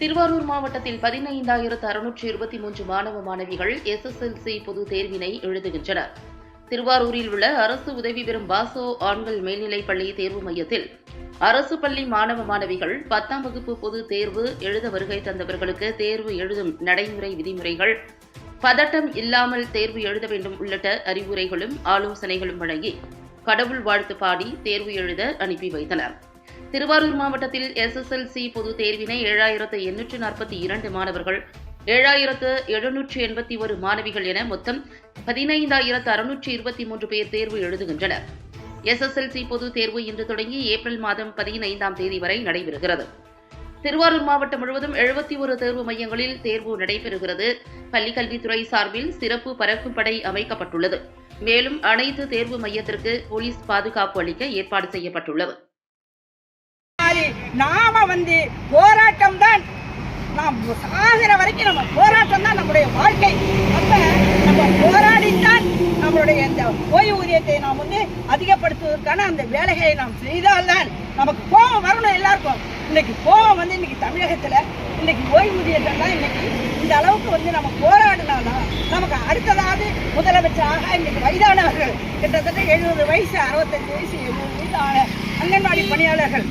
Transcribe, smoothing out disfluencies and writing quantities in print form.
திருவாரூர் மாவட்டத்தில் 15,623 மாணவ மாணவிகள் SSLC பொதுத் தேர்வினை எழுதுகின்றனர். திருவாரூரில் உள்ள அரசு உதவி பெறும் பாசோ ஆண்கள் மேல்நிலைப் பள்ளி தேர்வு மையத்தில் அரசு பள்ளி மாணவ மாணவிகள் 10ஆம் வகுப்பு பொதுத் தேர்வு எழுத வருகை தந்தவர்களுக்கு தேர்வு எழுதும் நடைமுறை விதிமுறைகள், பதட்டம் இல்லாமல் தேர்வு எழுத வேண்டும் உள்ளிட்ட அறிவுரைகளும் ஆலோசனைகளும் வழங்கி கடவுள் வாழ்த்து பாடி தேர்வு எழுத அனுப்பி வைத்தனர். திருவாரூர் மாவட்டத்தில் SSLC பொதுத் தேர்வினை 7,842 மாணவர்கள், 7,781 மாணவிகள் என மொத்தம் 15,623 பேர் தேர்வு எழுதுகின்றனர். SSLC பொதுத் தேர்வு இன்று தொடங்கி ஏப்ரல் மாதம் 15ஆம் தேதி வரை நடைபெறுகிறது. திருவாரூர் மாவட்டம் முழுவதும் 71 தேர்வு மையங்களில் தேர்வு நடைபெறுகிறது. பள்ளிக்கல்வித்துறை சார்பில் சிறப்பு பறக்கும் படை அமைக்கப்பட்டுள்ளது. மேலும் அனைத்து தேர்வு மையத்திற்கு போலீஸ் பாதுகாப்பு அளிக்க ஏற்பாடு செய்யப்பட்டுள்ளது. நாம போராட்டம் தான், நாம் சாகிற வரைக்கும் நம்ம போராட்டம் தான் நம்முடைய வாழ்க்கை. அப்ப நம்ம போராடித்தான் நம்மளுடைய இந்த ஓய்வூதியத்தை நாம் அதிகப்படுத்துவதற்கான அந்த வேலைகளை நாம் செய்தால்தான் நமக்கு கோபம் வரணும். எல்லாருக்கும் இன்னைக்கு கோபம் இன்னைக்கு தமிழகத்துல இன்னைக்கு ஓய்வூதியத்தை தான் இன்னைக்கு இந்த அளவுக்கு நம்ம போராடினாலும் நமக்கு அடுத்ததாவது முதலமைச்சராக இன்னைக்கு வயதானவர்கள் கிட்டத்தட்ட 70 வயசு, 65 வயசு, 70 வயசு ஆன அங்கன்வாடி பணியாளர்கள்